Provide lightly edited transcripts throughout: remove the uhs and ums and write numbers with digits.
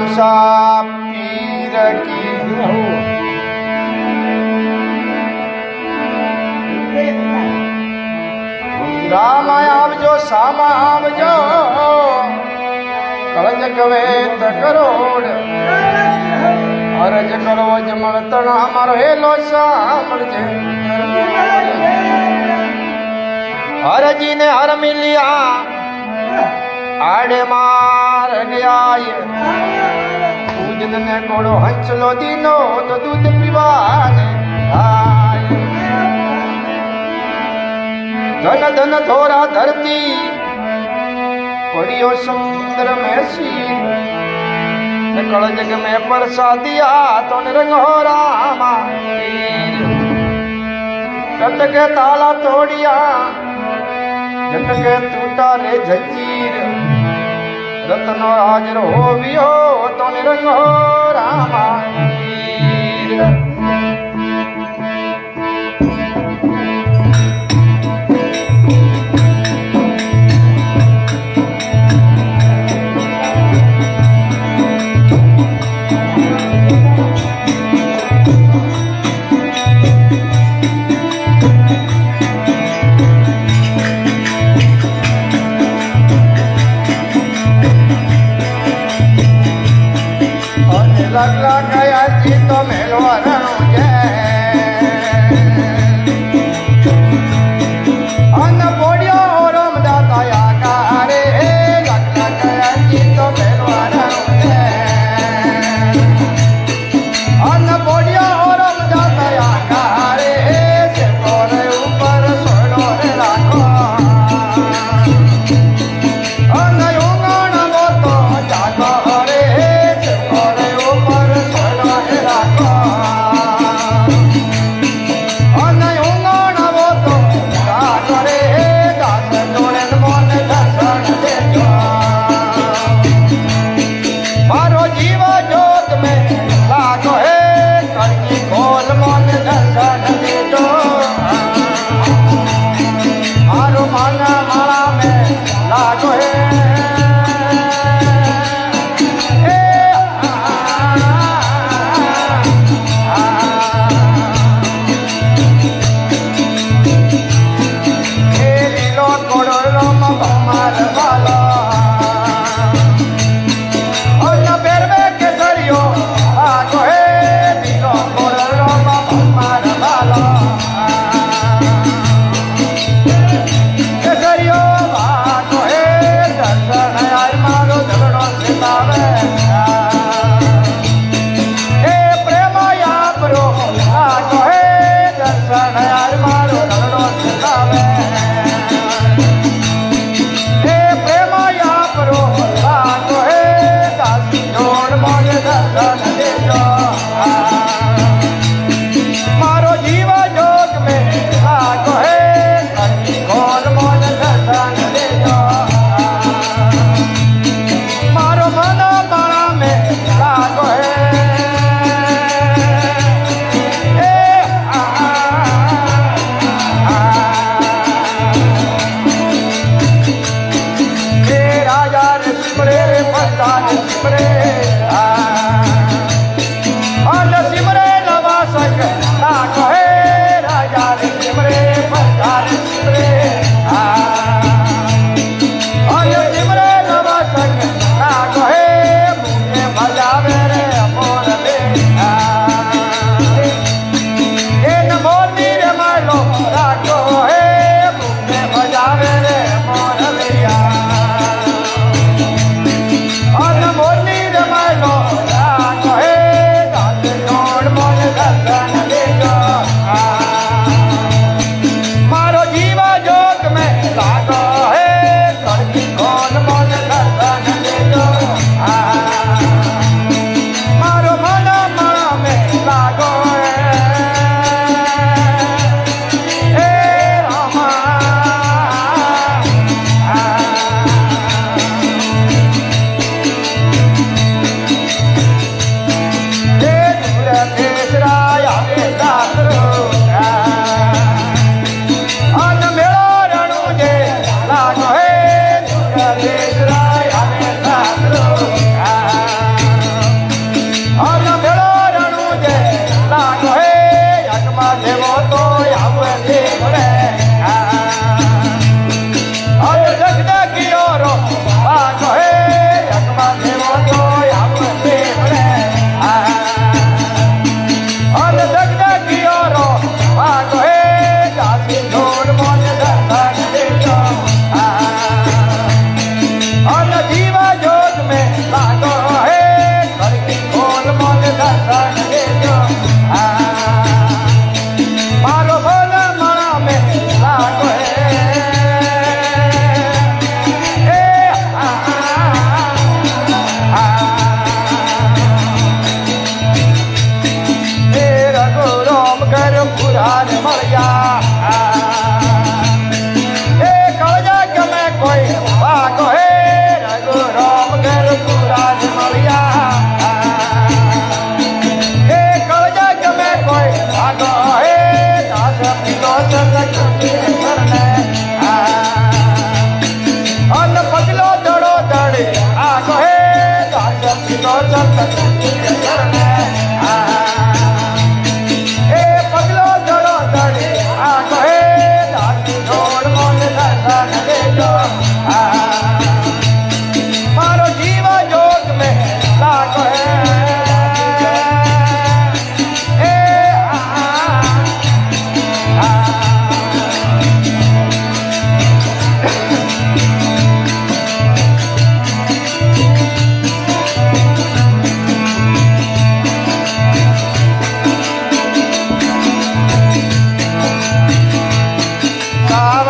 આશા પીર કી રામ આવજો સામા આવજો કળજ કવેત કરોડ અરજ કરો જમણ તણા મારો હેલો સાંભળજે હરજીને હર મિલ્યા આડે માર ગયા પૂજન ને કોડો હંસલો દીનો તો દૂધ પીવાને ધન ધન ધોરા ધરતી પડ્યો સુંદર મેસી કળજગ में परसादिया तो रंग हो रामा टटके ताला तोड़िया झटके टूटा रे जंजीर रत्नो हाजर होवियो तो रंग हो रामा लगला गया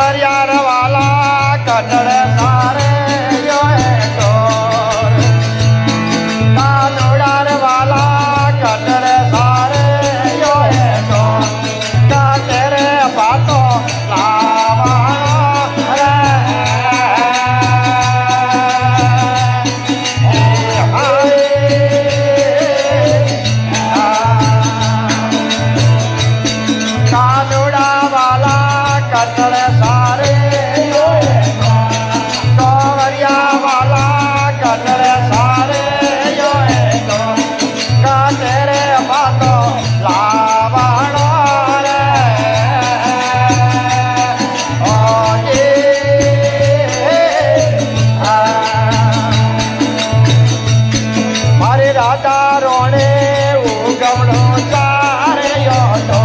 સાવરિયાર વાલા કટળ સારે યોએ ઢોર કાનુડાર વાલા કટળ સારે યોએ ઢોર કા તેરે પાતો લાવાણો રે કાનુડા વાલા કટળ સારે સાવરિયા વાલા કટળ સારે યોએ ઢોર કા તેરે પાતો લાવાણો રે મારે રાધા રોણે ઉગમણો ચારે યો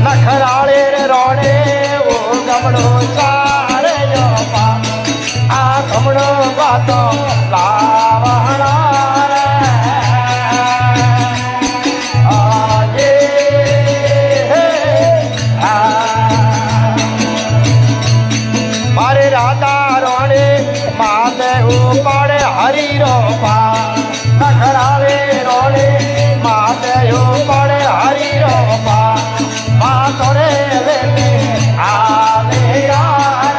નખરાળે રે રોણે ઉગમણો ચારે યો આ ગમણો વાતો લાવણા રે આજે મારે રાધા રોણે માતે ઉપાડે હરીરો પા નખરાળે રોણે માતે ઉપાડે હરીરો પા માતો રે લેતે આલે યાર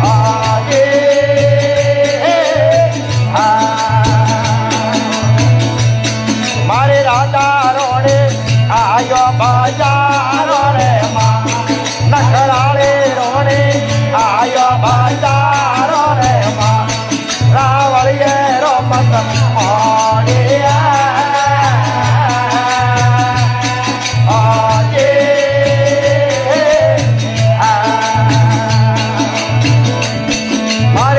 આજે મારે રાધા રોણે આયો બજારો રે માં નખરાળે રોણે આયો બજારો રે માં રાવળીએ રોમત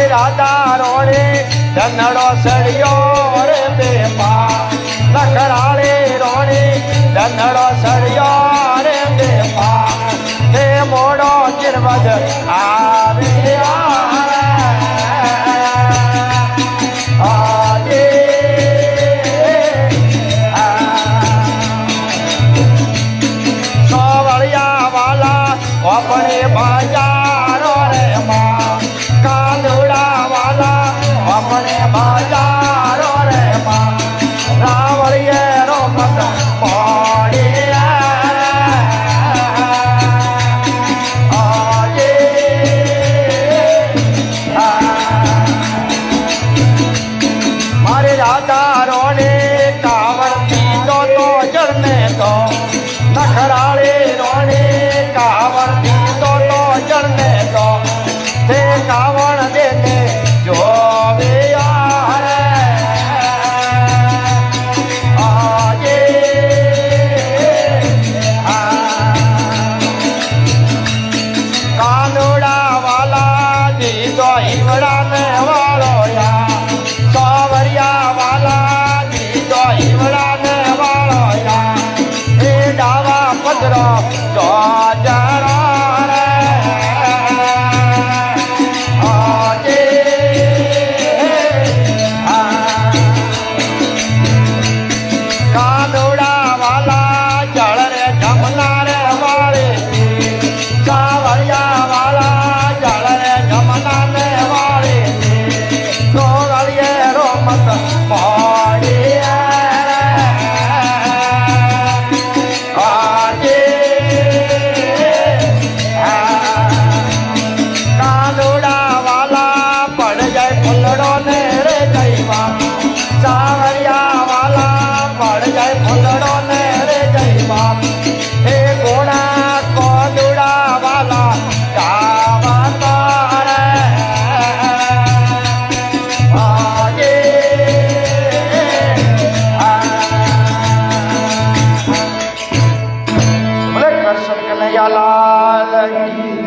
રાધા રોણે ધનડો સળિયો રે બેપા નખરાળે રોણે ધનડો સળિયો રે બેપા તે મોડો ચિરવદ આવે આજે સાવરિયા વાલા આપણે બજારો રે માં કાનુડા વાલા આપણે બજારો રે માં રાવળીએ રોમત પડી આજે મારે રાધા રોણે કાવડ દીધો તો જળને તો નખરાળે રોણે કાવડ દીધો તો જળને તો તે કાવણ દેને જોવે યાર આજે કાનુડા વાલા દીધો હિવડાને વાળો યા સાવરિયા વાલા દીધો હિવડાને વાળો યા એ ડાવા પદરો જો જરા રે કાનુડા વાલા જળ રે જમના રે વાળે સાવરિયા વાલા જળ રે જમના ને વાળે ગોળીએ રોમત પડી આજે કાનુડા વાલા પડ જાય ફૂલડો ને રે જઈવા સાવરિયા વાલા પડ જાય ફૂલડો ને રે જઈવા હે ગોણા કોદુડા વાલા ગાવા તારે આજે કૃષ્ણ કનૈયા લાલ કી